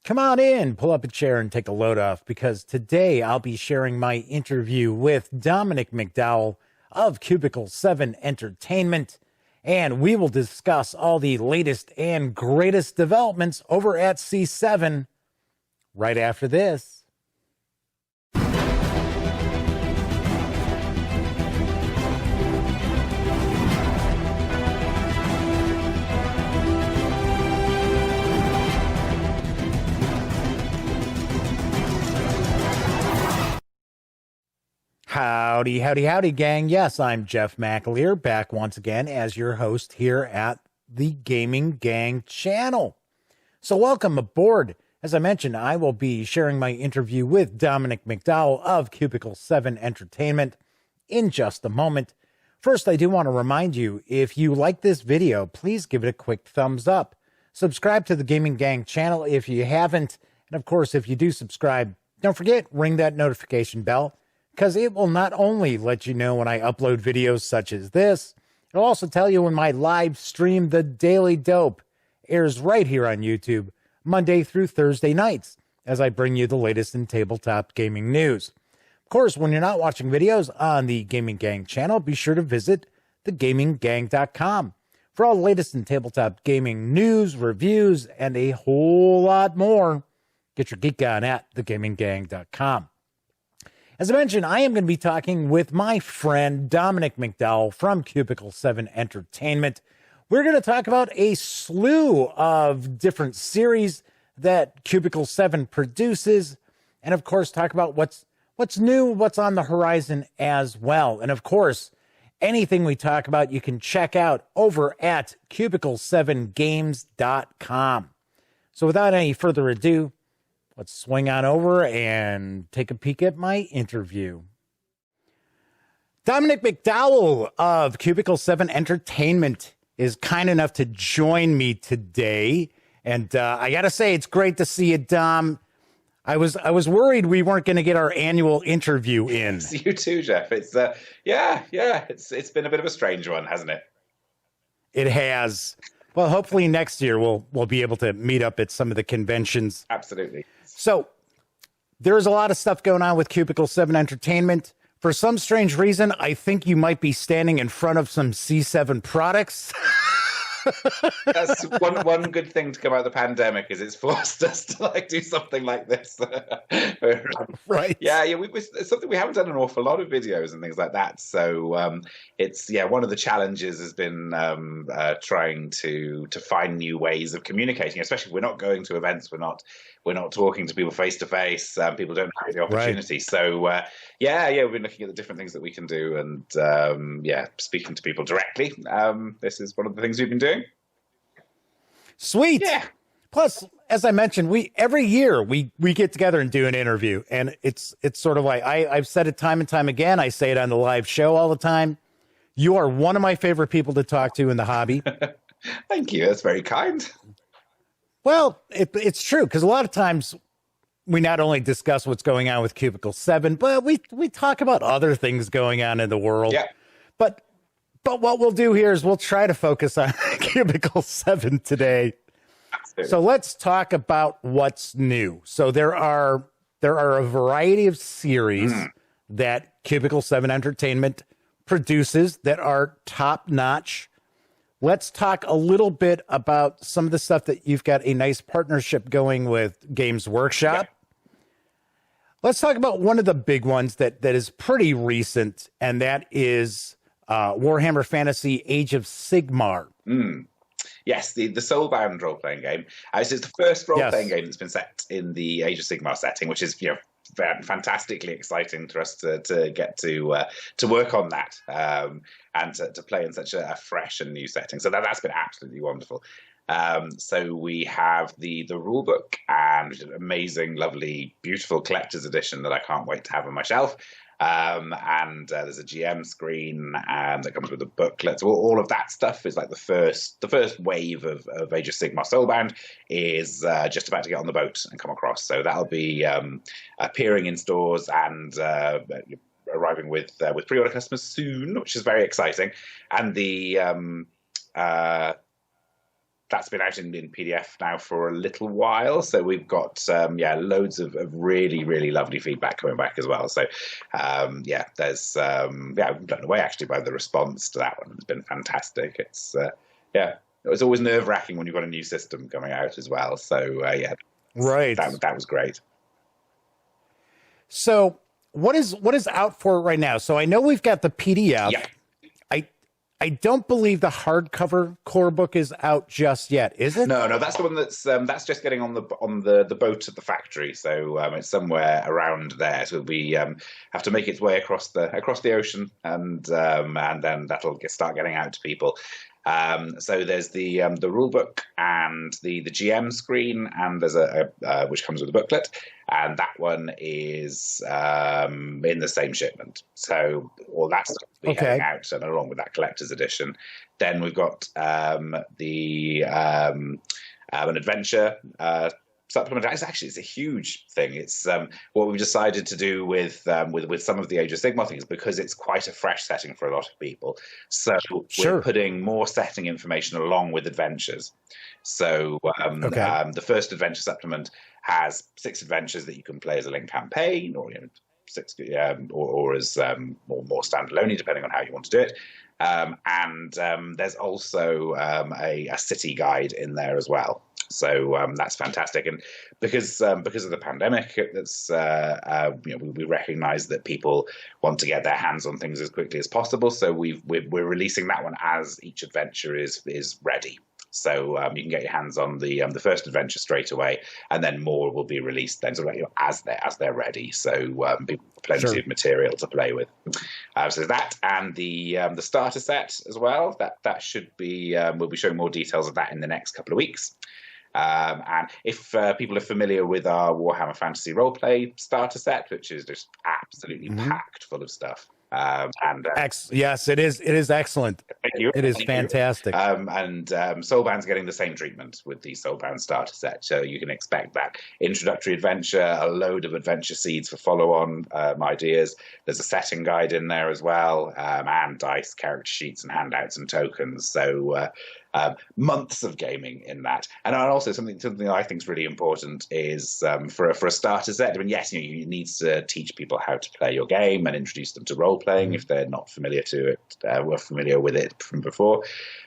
Come on in, pull up a chair and take a load off because today I'll be sharing my interview with Dominic McDowell of Cubicle 7 Entertainment, and we will discuss all the latest and greatest developments over at C7 right after this. Howdy, howdy, howdy, gang. Yes, I'm Jeff McAleer, back once again as your host here at the Gaming Gang channel. So welcome aboard. As I mentioned, I will be sharing my interview with Dominic McDowell of Cubicle 7 Entertainment in just a moment. First, I do want to remind you, if you like this video, please give it a quick thumbs up. Subscribe to the Gaming Gang channel if you haven't. And of course, if you do subscribe, don't forget, ring that notification bell, because it will not only let you know when I upload videos such as this, it'll also tell you when my live stream, The Daily Dope, airs right here on YouTube, Monday through Thursday nights, as I bring you the latest in tabletop gaming news. Of course, when you're not watching videos on the Gaming Gang channel, be sure to visit thegaminggang.com for all the latest in tabletop gaming news, reviews, and a whole lot more. Get your geek on at thegaminggang.com. As I mentioned, I am going to be talking with my friend Dominic McDowell from Cubicle 7 Entertainment. We're going to talk about a slew of different series that Cubicle 7 produces, and of course, talk about what's new, what's on the horizon as well. And of course, anything we talk about, you can check out over at cubicle7games.com. So without any further ado, let's swing on over and take a peek at my interview. Dominic McDowell of Cubicle 7 Entertainment is kind enough to join me today. And I got to say, it's great to see you, Dom. I was worried we weren't going to get our annual interview in. It's you too, Jeff. It's it's been a bit of a strange one, hasn't it? It has. Well, hopefully next year we'll be able to meet up at some of the conventions. Absolutely. So there's a lot of stuff going on with Cubicle 7 Entertainment. For some strange reason, I think you might be standing in front of some C7 products. That's one good thing to come out of the pandemic is it's forced us to do something like this. Right. Yeah. It's something we haven't done an awful lot of videos and things like that. So it's one of the challenges has been trying to find new ways of communicating. Especially we're not going to events. We're not talking to people face to face. People don't have the opportunity. Right. So we've been looking at the different things that we can do, and speaking to people directly. This is one of the things we've been doing. Sweet. Yeah. Plus, as I mentioned, every year we get together and do an interview, and it's sort of like I've said it time and time again. I say it on the live show all the time. You are one of my favorite people to talk to in the hobby. Thank you. That's very kind. Well, it's true, because a lot of times we not only discuss what's going on with Cubicle 7, but we talk about other things going on in the world. Yeah. But what we'll do here is we'll try to focus on Cubicle 7 today. Absolutely. So let's talk about what's new. So there are a variety of series that Cubicle 7 Entertainment produces that are top-notch. Let's talk a little bit about some of the stuff that you've got a nice partnership going with Games Workshop. Yeah. Let's talk about one of the big ones that is pretty recent, and that is Warhammer Fantasy Age of Sigmar. Yes, the Soulbound role-playing game. It's the first role-playing game that's been set in the Age of Sigmar setting, which is fantastically exciting for us to get to work on that and to play in such a fresh and new setting. So that's been absolutely wonderful. So we have the rule book and an amazing, lovely, beautiful collector's edition that I can't wait to have on my shelf. And there's a GM screen that comes with a booklet. So all of that stuff is like the first wave of Age of Sigmar. Soulbound is just about to get on the boat and come across. So that'll be appearing in stores and arriving with pre-order customers soon, which is very exciting. And the that's been out in PDF now for a little while. So we've got loads of really, really lovely feedback coming back as well. So there's I'm blown away actually by the response to that one. It's been fantastic. It's it's always nerve-wracking when you've got a new system coming out as well. So right, that was great. So what is out for it right now? So I know we've got the PDF. Yep. I don't believe the hardcover core book is out just yet, is it? No, that's the one that's just getting on the boat at the factory. So it's somewhere around there. So we have to make its way across the ocean, and then that'll start getting out to people. So there's the rule book and the GM screen, and there's a which comes with a booklet, and that one is in the same shipment. So all that stuff will be heading out, and along with that collector's edition. Then we've got an adventure supplement. It's a huge thing. It's what we've decided to do with some of the Age of Sigmar things, because it's quite a fresh setting for a lot of people. So we're putting more setting information along with adventures. So the first adventure supplement has 6 adventures that you can play as a linked campaign, or 6 or as more standalone, depending on how you want to do it. And there's also a city guide in there as well. So that's fantastic, and because of the pandemic, that's we recognise that people want to get their hands on things as quickly as possible. So we're releasing that one as each adventure is ready. So you can get your hands on the first adventure straight away, and then more will be released then, as they're ready. So plenty of material to play with. So that, and the starter set as well. That should be we'll be showing more details of that in the next couple of weeks. And if people are familiar with our Warhammer Fantasy Roleplay starter set, which is just absolutely packed full of stuff. Yes, it is. It is excellent. Thank you. It is fantastic. Soulbound's getting the same treatment with the Soulbound starter set, so you can expect that introductory adventure, a load of adventure seeds for follow-on ideas. There's a setting guide in there as well, and dice, character sheets, and handouts and tokens. So months of gaming in that. And also something I think is really important is for a starter set. I mean, yes, you need to teach people how to play your game and introduce them to role playing if they're not familiar to it, were familiar with it from before.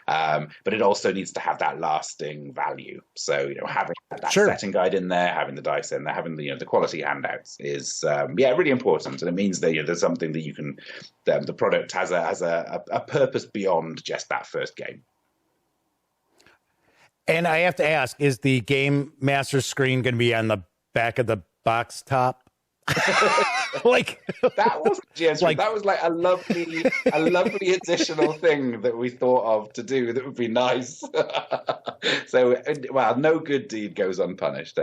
But it also needs to have that lasting value. So having that setting guide in there, having the dice in there, having the quality handouts is really important. And it means that there's something that you can the product has a purpose beyond just that first game. And I have to ask, is the Game Master screen going to be on the back of the box top? Like that wasn't GM screen. That was like a lovely additional thing that we thought of to do that would be nice. So, no good deed goes unpunished.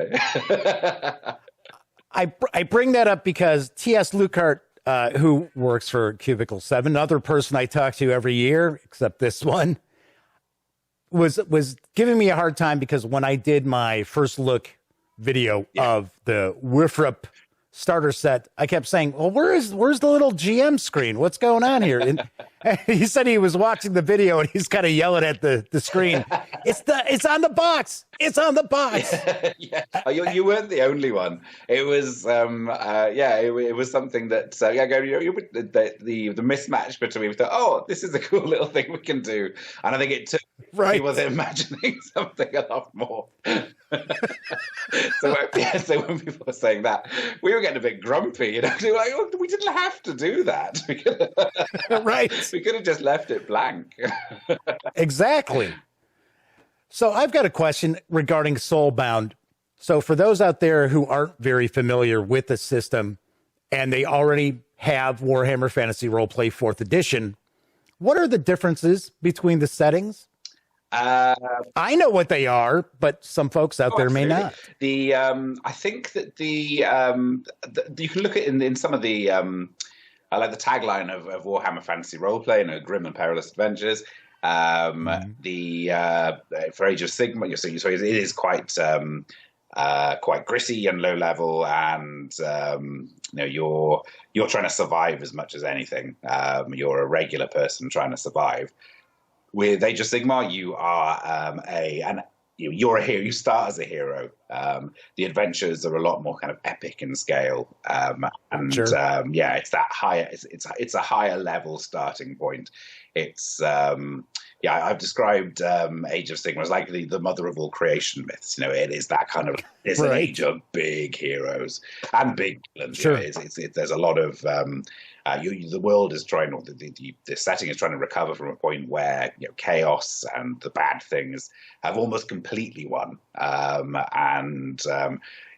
I bring that up because T.S. Lukart, who works for Cubicle 7, another person I talk to every year, except this one, was giving me a hard time because when I did my first look video of the Wifrup starter set, I kept saying, well, where's the little GM screen? What's going on here? And he said he was watching the video and he's kind of yelling at the screen. It's on the box. It's on the box. You weren't the only one. It was it was something that the mismatch between we thought, this is a cool little thing we can do, and I think it took people imagining something a lot more. So when people were saying that, we were getting a bit grumpy, we didn't have to do that. We could have just left it blank. Exactly. So I've got a question regarding Soulbound. So for those out there who aren't very familiar with the system and they already have Warhammer Fantasy Roleplay 4th edition, what are the differences between the settings? I know what they are, but some folks out there may not. I think that you can look at in some of the I like the tagline of Warhammer Fantasy Roleplay, Grim and Perilous Adventures. For Age of Sigmar, so it is quite gritty and low level, and you're trying to survive as much as anything. You're a regular person trying to survive. with Age of Sigmar, you are you're a hero. You start as a hero. The adventures are a lot more kind of epic in scale, and Sure. it's that higher. It's a higher level starting point. It's I've described Age of Sigmar as like the mother of all creation myths. It is that kind of it's an Right. age of big heroes and big villains. Sure. There's a lot of the world is trying, or the setting is trying to recover from a point where chaos and the bad things have almost completely won, and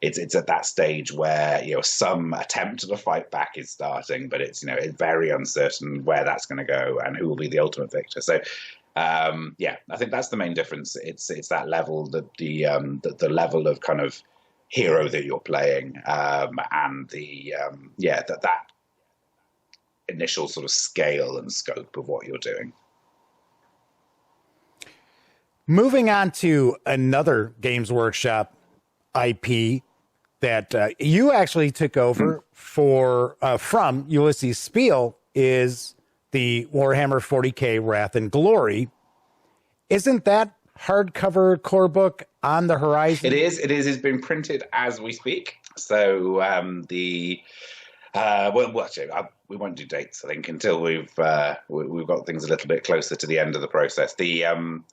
it's at that stage where some attempt at a fight back is starting, but it's very uncertain where that's going to go and who will be the ultimate victor. So. I think that's the main difference. It's that level, the level of kind of hero that you're playing, and that initial sort of scale and scope of what you're doing. Moving on to another Games Workshop IP that you actually took over from Ulysses Spiel is the Warhammer 40K Wrath and Glory. Isn't that hardcover core book on the horizon? It is. It's been printed as we speak. So we won't do dates, I think, until we've got things a little bit closer to the end of the process. One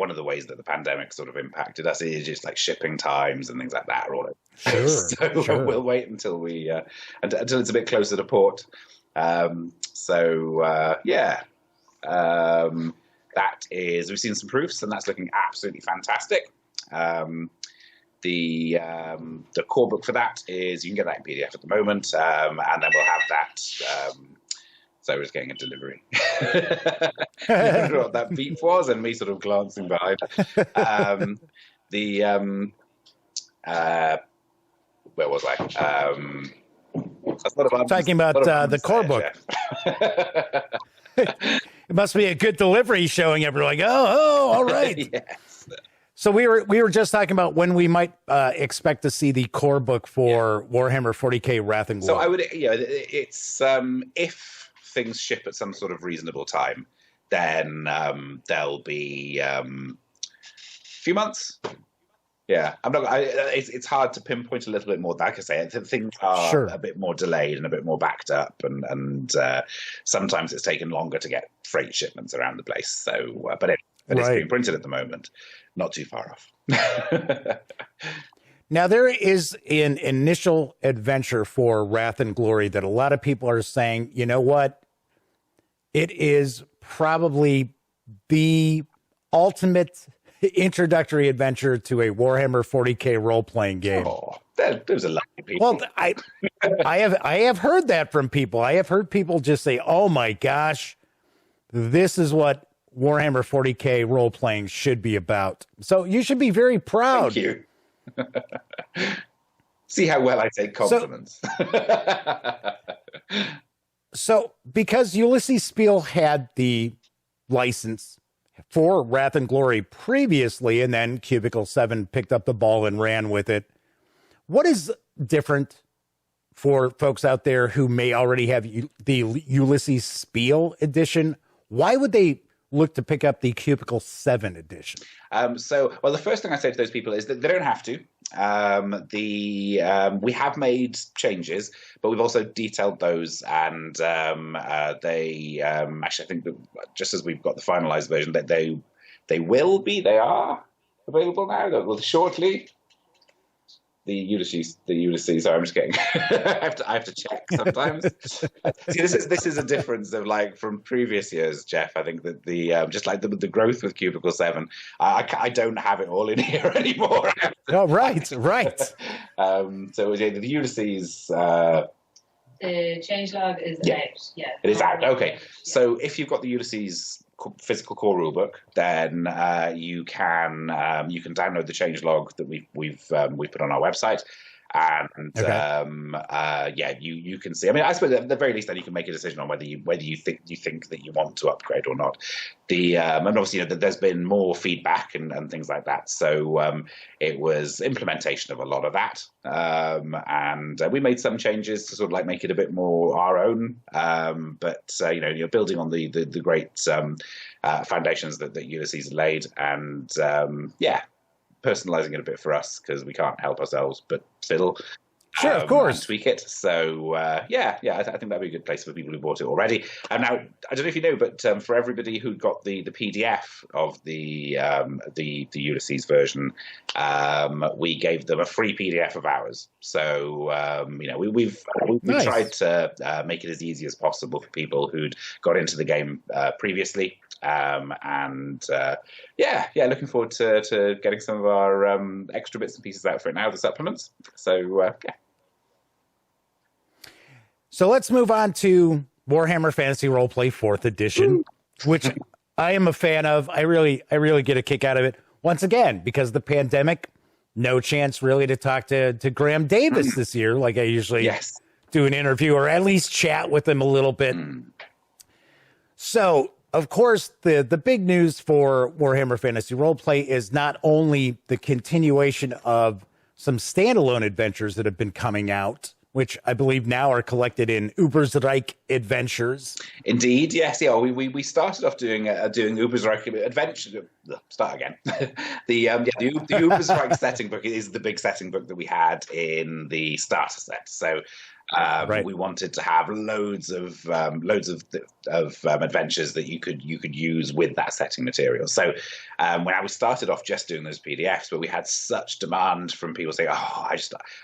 of the ways that the pandemic sort of impacted us is just like shipping times and things like that. Sure. We'll wait until until it's a bit closer to port. That is, we've seen some proofs, and that's looking absolutely fantastic. The core book for that is, you can get that in PDF at the moment, and then we'll have that. So we're just getting a delivery. I don't know what that beep was, and me sort of glancing behind. Where was I? Talking about the core book. It must be a good delivery showing up. We're like, oh, all right. Yes. So we were just talking about when we might expect to see the core book for Warhammer 40K Wrath and Glory. So I would, it's if things ship at some sort of reasonable time, then there'll be a few months. Yeah, it's hard to pinpoint a little bit more. Like I say, things are a bit more delayed and a bit more backed up, and sometimes it's taken longer to get freight shipments around the place. So, but it's being printed at the moment, not too far off. Now, there is an initial adventure for Wrath and Glory that a lot of people are saying, you know what? It is probably the ultimate introductory adventure to a Warhammer 40K role-playing game. Oh, there's a lot of people. Well, I have heard that from people. I have heard people just say, "Oh my gosh, this is what Warhammer 40K role-playing should be about." So you should be very proud. Thank you. See how well I take compliments. So because Ulysses Spiel had the license for Wrath and Glory previously, and then Cubicle 7 picked up the ball and ran with it, what is different for folks out there who may already have the Ulysses Spiel edition? Why would they look to pick up the Cubicle 7 edition? The first thing I say to those people is that they don't have to. We have made changes, but we've also detailed those, and they actually, I think that just as we've got the finalized version, that they are available now. Well, shortly. The Ulysses. Sorry, I'm just getting. I have to check sometimes. See, this is a difference of like from previous years, Jeff. I think that just like the growth with Cubicle 7, I don't have it all in here anymore. Oh, right. So the Ulysses. The changelog is out. Yeah, it is out. Okay, so if you've got the Ulysses physical core rulebook, then you can download the changelog that we've put on our website, And Okay. yeah, you can see. I mean, I suppose at the very least, then you can make a decision on whether you think that you want to upgrade or not. And obviously, there's been more feedback and things like that. So it was implementation of a lot of that, and we made some changes to sort of like make it a bit more our own. But you're building on the great foundations that Ulysses laid, and yeah, personalizing it a bit for us because we can't help ourselves but fiddle. Sure, of course. Tweak it. So yeah, I think that'd be a good place for people who bought it already. And now, I don't know if you know, but for everybody who got the PDF of the Ulysses version, we gave them a free PDF of ours. So we've Nice. tried to make it as easy as possible for people who'd got into the game previously. Looking forward to getting some of our extra bits and pieces out for it now, the supplements. So yeah. So let's move on to Warhammer Fantasy Roleplay 4th Edition, which I am a fan of. I really get a kick out of it. Once again, because of the pandemic, no chance really to talk to Graham Davis this year, like I usually do an interview or at least chat with him a little bit. So, of course, the big news for Warhammer Fantasy Roleplay is not only the continuation of some standalone adventures that have been coming out, which I believe now are collected in Ubersreich Adventures. Indeed, yes. Yeah, we started off doing Ubersreich Adventure. Start again. The Ubersreich setting book is the big setting book that we had in the starter set. So we wanted to have loads of adventures that you could use with that setting material. So when I started off just doing those PDFs, but we had such demand from people saying, "Oh,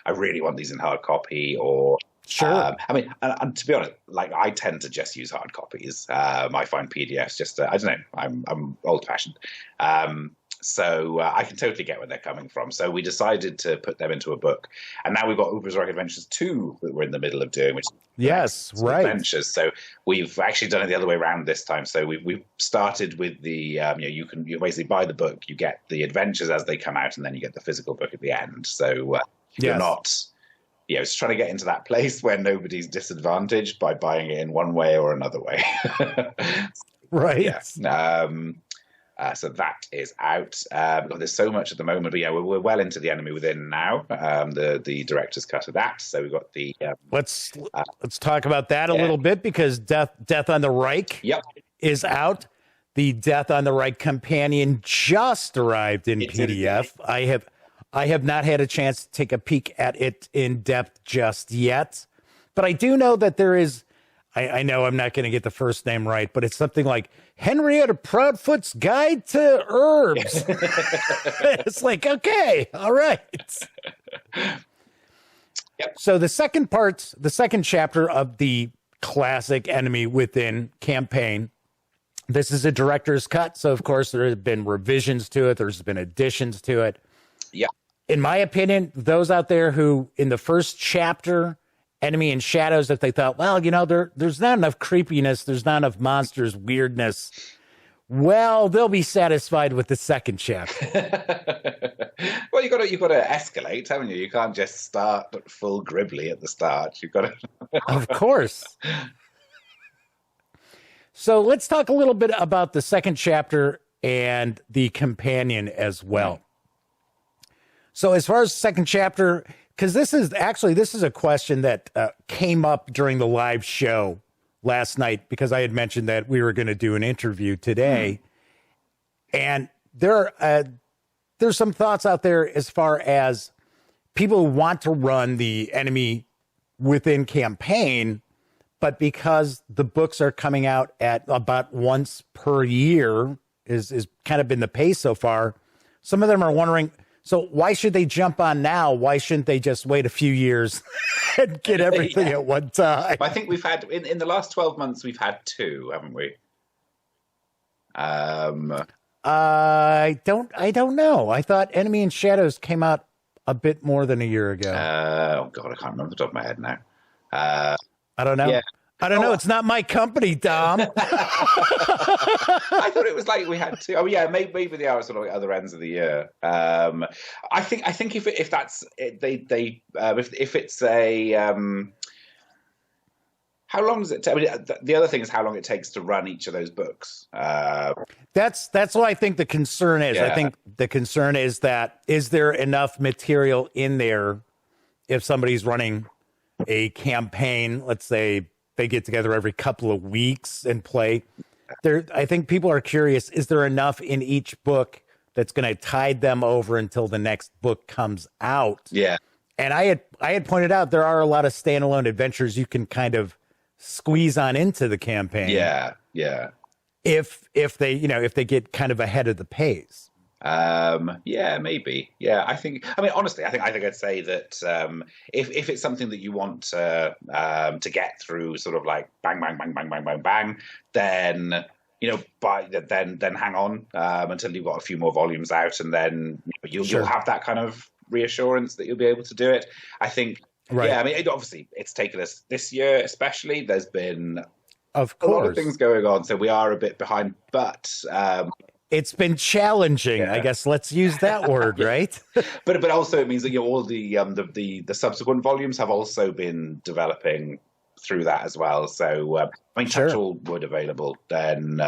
I really want these in hard copy," or sure. I mean, and to be honest, like I tend to just use hard copies. I find PDFs just I don't know. I'm old fashioned. So I can totally get where they're coming from. So we decided to put them into a book. And now we've got Ubersreich Adventures 2 that we're in the middle of doing, which yes, right. Adventures. So we've actually done it the other way around this time. So we've started with the, you basically buy the book, you get the adventures as they come out, and then you get the physical book at the end. So you're not, it's trying to get into that place where nobody's disadvantaged by buying it in one way or another way. Right. Yeah. So that is out. There's so much at the moment, but yeah, we're well into the Enemy Within now. The director's cut of that. So we've got the. Let's talk about that a little bit, because Death on the Reich is out. The Death on the Reich companion just arrived in PDF. I have not had a chance to take a peek at it in depth just yet, but I do know that there is. I know I'm not going to get the first name right, but it's something like Henrietta Proudfoot's Guide to Herbs. It's like, okay, all right. Yep. So the second chapter of the classic Enemy Within campaign, this is a director's cut. So, of course, there have been revisions to it. There's been additions to it. Yeah. In my opinion, those out there who in the first chapter, Enemy in Shadows, if they thought, well, there's not enough creepiness, there's not enough monsters, weirdness, well, they'll be satisfied with the second chapter. Well, you've got to escalate, haven't you? You can't just start full Gribbly at the start. You've got to. Of course. So let's talk a little bit about the second chapter and the companion as well. So as far as the second chapter, because this is a question that came up during the live show last night, because I had mentioned that we were going to do an interview today. And there's some thoughts out there as far as people who want to run the Enemy Within campaign, but because the books are coming out at about once per year is kind of been the pace so far, some of them are wondering, so why should they jump on now? Why shouldn't they just wait a few years and get everything at one time? I think we've had, in the last 12 months, we've had 2, haven't we? I don't know. I thought Enemy in Shadows came out a bit more than a year ago. Oh God, I can't remember the top of my head now. I don't know. Yeah. I don't know. It's not my company, Dom. I thought it was like we had two. Oh yeah, maybe they are sort of like other ends of the year. I think if that's it, if it's a how long does it take? I mean, the other thing is how long it takes to run each of those books. That's what I think the concern is. Yeah. I think the concern is that is there enough material in there if somebody's running a campaign, let's say they get together every couple of weeks and play. I think people are curious, is there enough in each book that's going to tide them over until the next book comes out? Yeah. And I had pointed out there are a lot of standalone adventures you can kind of squeeze on into the campaign. Yeah. If they get kind of ahead of the pace. Yeah, maybe. Yeah, I mean, honestly, I think I'd say that if it's something that you want to get through, sort of like bang, bang, bang, bang, bang, bang, bang, then then hang on until you've got a few more volumes out, and then you'll have that kind of reassurance that you'll be able to do it. I think. Right. Yeah, I mean, obviously, it's taken us this year, especially. There's been a lot of things going on, so we are a bit behind, but. It's been challenging, I guess. Let's use that word, right? But also it means that all the subsequent volumes have also been developing through that as well. So I mean, Touchall Wood available, then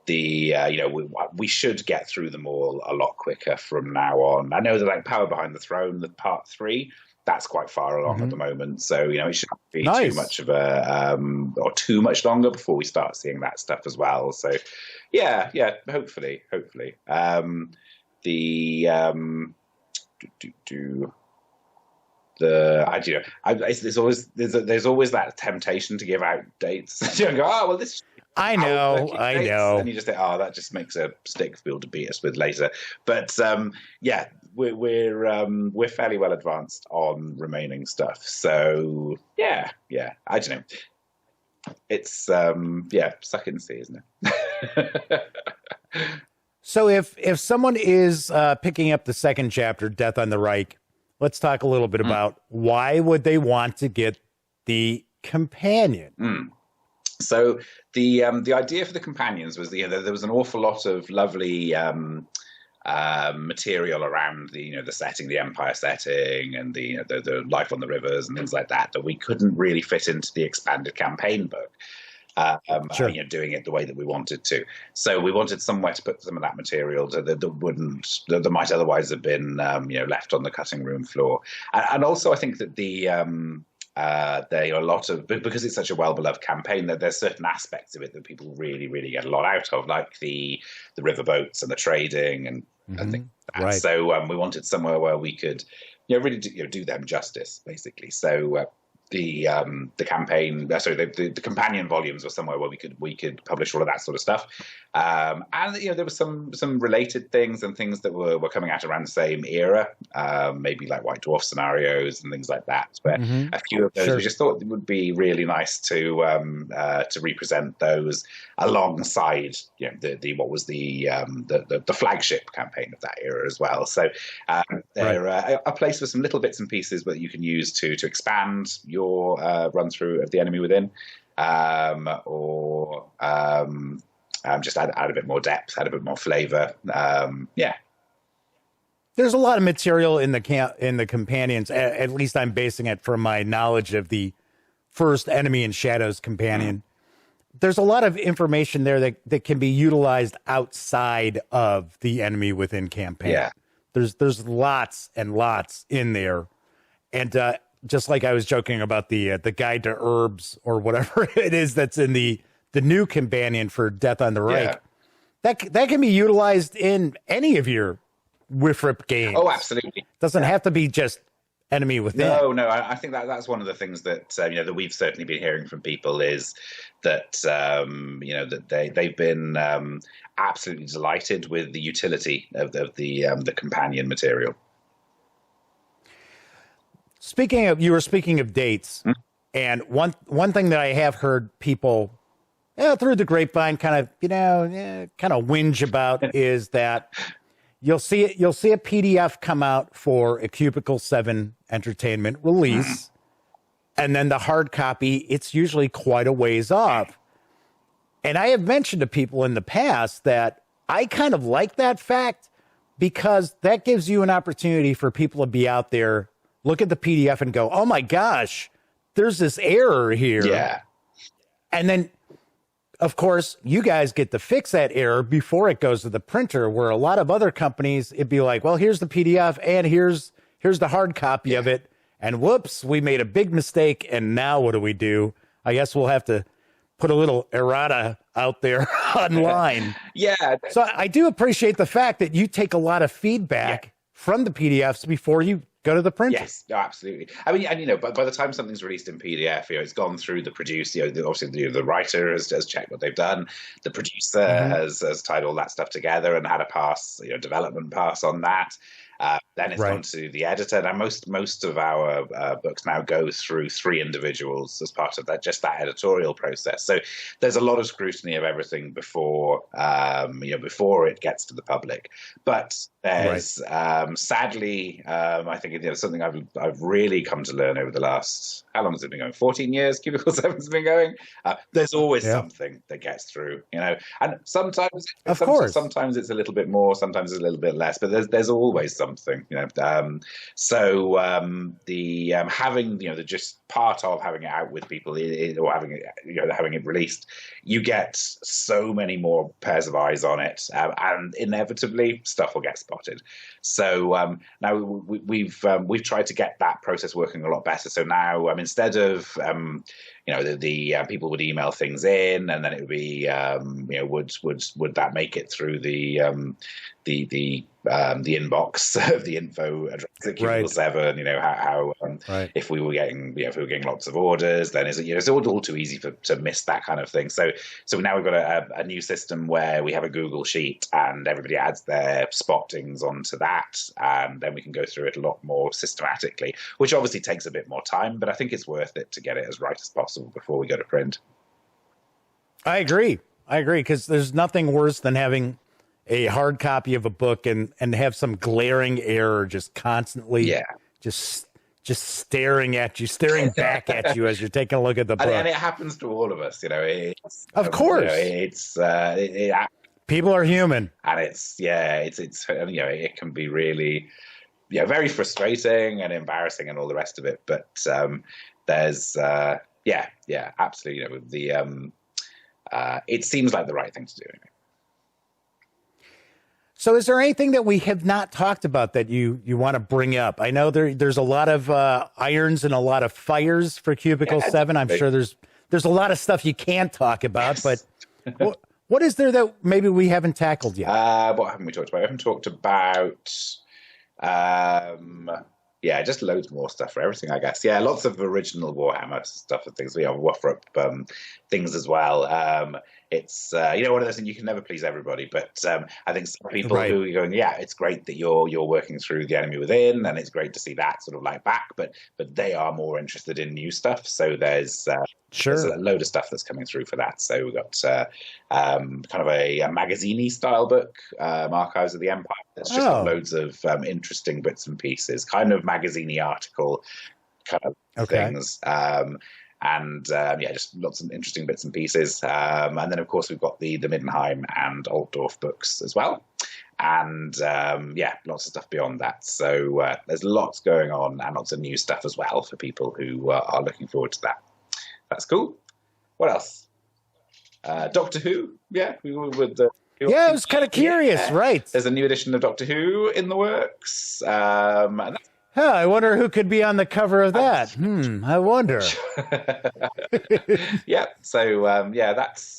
we should get through them all a lot quicker from now on. I know that like Power Behind the Throne, the part 3. That's quite far along at the moment, so it shouldn't be too much of a or too much longer before we start seeing that stuff as well. So, yeah, hopefully. There's always that temptation to give out dates. You go, oh well, this. I know. And you just think, oh, that just makes a stick feel to beat us with later. But we're fairly well advanced on remaining stuff. So yeah. I don't know. It's suck it and see, isn't it? So if someone is picking up the second chapter, Death on the Reich, let's talk a little bit about why would they want to get the companion. So the idea for the companions was there was an awful lot of lovely material around the setting, the Empire setting, and the life on the rivers and things like that we couldn't really fit into the expanded campaign book. Doing it the way that we wanted to. So we wanted somewhere to put some of that material that might otherwise have been left on the cutting room floor. And also I think that there are a lot of, because it's such a well-beloved campaign, that there's certain aspects of it that people really, really get a lot out of, like the riverboats and the trading and things like that. Right. So we wanted somewhere where we could really do them justice, basically. So the campaign, the companion volumes were somewhere where we could publish all of that sort of stuff, and there was some related things and things that were coming out around the same era, maybe like White Dwarf scenarios and things like that. But a few of those, we just thought it would be really nice to represent those alongside the flagship campaign of that era as well. So they're a place for some little bits and pieces that you can use to expand your run through of The Enemy Within, or just add a bit more depth, add a bit more flavor. There's a lot of material in the companions. At least I'm basing it from my knowledge of the first Enemy in Shadows companion. There's a lot of information there that can be utilized outside of the Enemy Within campaign. Yeah. There's lots and lots in there. And just like I was joking about the guide to herbs or whatever it is that's in the new companion for Death on the Reich, that can be utilized in any of your Wifrip games. Oh, absolutely. Doesn't have to be just Enemy Within. No. I think that's one of the things that that we've certainly been hearing from people is that that they've been absolutely delighted with the utility of the companion material. You were speaking of dates, and one thing that I have heard people through the grapevine kind of whinge about is that you'll see a PDF come out for a Cubicle 7 Entertainment release And then the hard copy, it's usually quite a ways off. And I have mentioned to people in the past that I kind of like that fact because that gives you an opportunity for people to be out there, look at the PDF and go, oh my gosh, there's this error here. Yeah. And then, of course, you guys get to fix that error before it goes to the printer, where a lot of other companies, it'd be like, well, here's the PDF and here's the hard copy of it. And whoops, we made a big mistake. And now what do? I guess we'll have to put a little errata out there online. Yeah. So I do appreciate the fact that you take a lot of feedback from the PDFs before you go to the printer. Yes, no, absolutely. I mean, and by the time something's released in PDF, it's gone through the producer. Obviously, the writer has checked what they've done. The producer has tied all that stuff together and had a pass, development pass on that. Then it's gone to the editor. Now, most of our books now go through 3 individuals as part of that editorial process. So there's a lot of scrutiny of everything before it gets to the public. But there's sadly, I think something I've really come to learn over the last, how long has it been going? 14 years. Cubicle 7's been going. There's always something that gets through, and sometimes sometimes it's a little bit more, sometimes it's a little bit less, but there's always something. The having the just part of having it out with people or having it having it released, you get so many more pairs of eyes on it, and inevitably stuff will get spotted. So now we've tried to get that process working a lot better. So now instead of the people would email things in, and then it would be would that make it through the inbox of the info address at Cubicle 7, how if we were getting lots of orders, then it's all too easy to miss that kind of thing. So now we've got a new system where we have a Google sheet and everybody adds their spottings onto that, and then we can go through it a lot more systematically, which obviously takes a bit more time, but I think it's worth it to get it as right as possible before we go to print. I agree, because there's nothing worse than having a hard copy of a book and have some glaring error just constantly just staring back at you as you're taking a look at the book. And it happens to all of us, of course. People are human. And it can be really very frustrating and embarrassing and all the rest of it. But there's absolutely, it seems like the right thing to do. So is there anything that we have not talked about that you want to bring up? I know there's a lot of irons and a lot of fires for Cubicle 7. I'm sure there's a lot of stuff you can't talk about, but what is there that maybe we haven't tackled yet? What haven't we talked about? We haven't talked about, just loads more stuff for everything, I guess. Yeah, lots of original Warhammer stuff and things. We have Wuffer Up things as well. It's one of those things, you can never please everybody, but I think some people who are going, it's great that you're working through The Enemy Within, and it's great to see that sort of like back, but they are more interested in new stuff. So there's a load of stuff that's coming through for that. So we've got kind of a magazine-y style book, Archives of the Empire. That's just got loads of interesting bits and pieces, kind of magazine-y article kind of things. Just lots of interesting bits and pieces. And then, of course, we've got the Middenheim and Altdorf books as well. And, lots of stuff beyond that. So there's lots going on and lots of new stuff as well for people who are looking forward to that. That's cool. What else? Doctor Who. Yeah, we would... I was kind of curious, right? There's a new edition of Doctor Who in the works. I wonder who could be on the cover of that. I wonder. So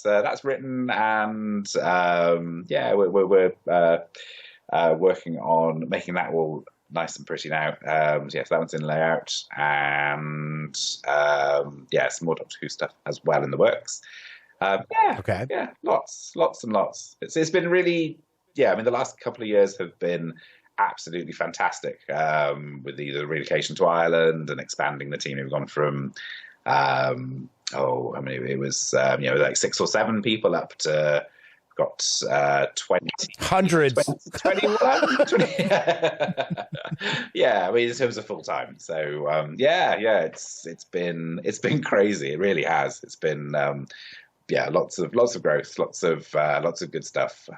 that's written, and we're working on making that all nice and pretty now. So that one's in layout, and some more Doctor Who stuff as well in the works. Lots and lots. It's been really, the last couple of years have been absolutely fantastic, with the relocation to Ireland and expanding the team. We've gone from how many it was, like 6 or 7 people up to got 20. Hundreds. 21? 20. Yeah, I mean, in terms of full time. So yeah, it's been crazy. It really has. It's been lots of growth, lots of good stuff.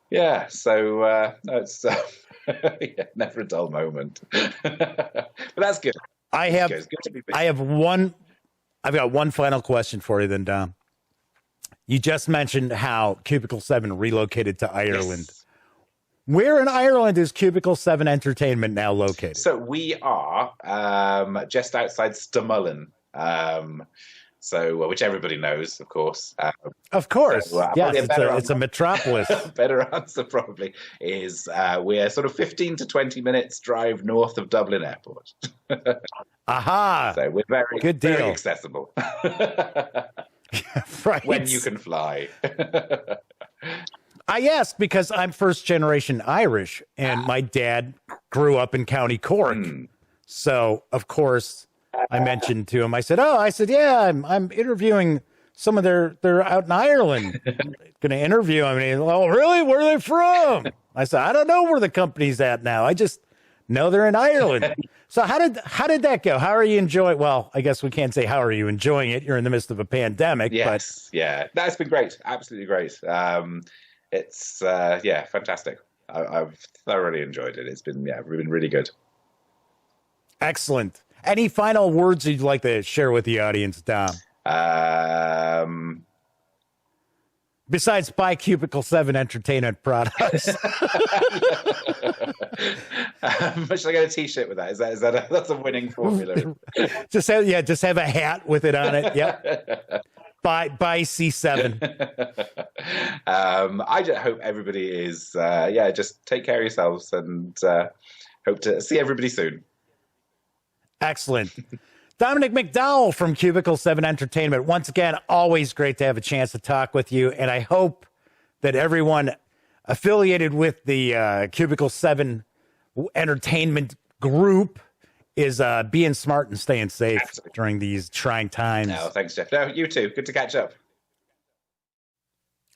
Yeah, so it's never a dull moment. But that's good. I've got one final question for you then, Dom. You just mentioned how Cubicle 7 relocated to Ireland. Yes. Where in Ireland is Cubicle 7 Entertainment now located? So we are just outside Stamullen. Which everybody knows, of course. Of course. So, yes, it's a metropolis. Better answer probably is we're sort of 15 to 20 minutes drive north of Dublin Airport. Aha! So we're very accessible. Right. When you can fly. I ask because I'm first generation Irish and my dad grew up in County Cork. So, of course, I mentioned to him, I said, yeah, I'm interviewing some of they're out in Ireland. Going to interview him. And he's, oh, really? Where are they from? I said, I don't know where the company's at now. I just know they're in Ireland. So how did that go? How are you enjoying? Well, I guess we can't say how are you enjoying it. You're in the midst of a pandemic. Yes, yeah, that's been great. Absolutely great. It's fantastic. I've thoroughly enjoyed it. It's been really good. Excellent. Any final words you'd like to share with the audience, Dom? Besides buy Cubicle 7 Entertainment products. Should I get a T-shirt with that? That's a winning formula? just have a hat with it on it. Yep. Buy C7. I just hope everybody is just take care of yourselves and hope to see everybody soon. Excellent. Dominic McDowell from Cubicle 7 Entertainment. Once again, always great to have a chance to talk with you. And I hope that everyone affiliated with the Cubicle 7 Entertainment group is being smart and staying safe during these trying times. No, thanks, Jeff. No, you too. Good to catch up.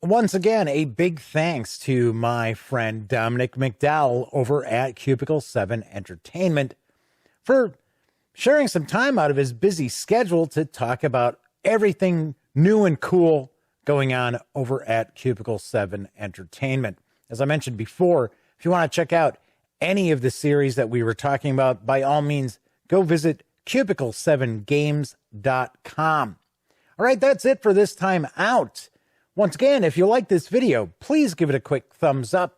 Once again, a big thanks to my friend Dominic McDowell over at Cubicle 7 Entertainment for sharing some time out of his busy schedule to talk about everything new and cool going on over at Cubicle 7 Entertainment. As I mentioned before, if you want to check out any of the series that we were talking about, by all means, go visit cubicle7games.com. All right, that's it for this time out. Once again, if you like this video, please give it a quick thumbs up.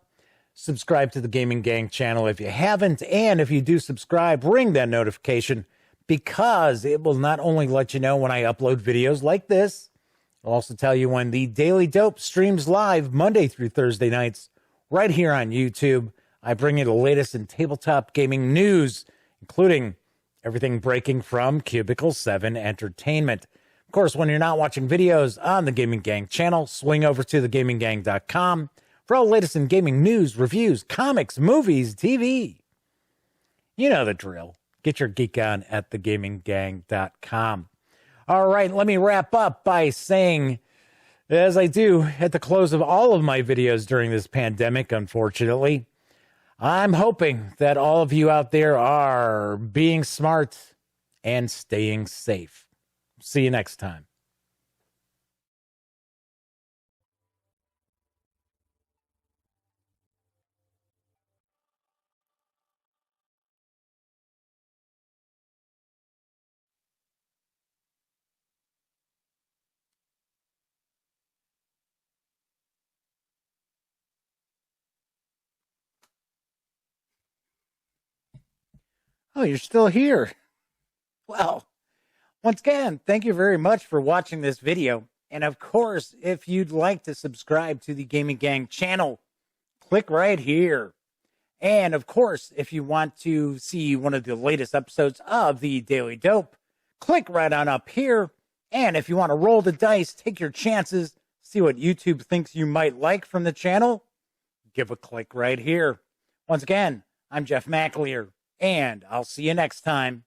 Subscribe to the Gaming Gang channel if you haven't. And if you do subscribe, ring that notification because it will not only let you know when I upload videos like this, it'll also tell you when the Daily Dope streams live Monday through Thursday nights right here on YouTube. I bring you the latest in tabletop gaming news, including everything breaking from Cubicle 7 Entertainment. Of course, when you're not watching videos on the Gaming Gang channel, swing over to thegaminggang.com for all the latest in gaming news, reviews, comics, movies, TV. You know the drill. Get your geek on at thegaminggang.com. All right, let me wrap up by saying, as I do at the close of all of my videos during this pandemic, unfortunately, I'm hoping that all of you out there are being smart and staying safe. See you next time. Oh, you're still here. Well, once again, thank you very much for watching this video. And of course, if you'd like to subscribe to the Gaming Gang channel, click right here. And of course, if you want to see one of the latest episodes of the Daily Dope, click right on up here. And if you want to roll the dice, take your chances, see what YouTube thinks you might like from the channel, give a click right here. Once again, I'm Jeff McAleer, and I'll see you next time.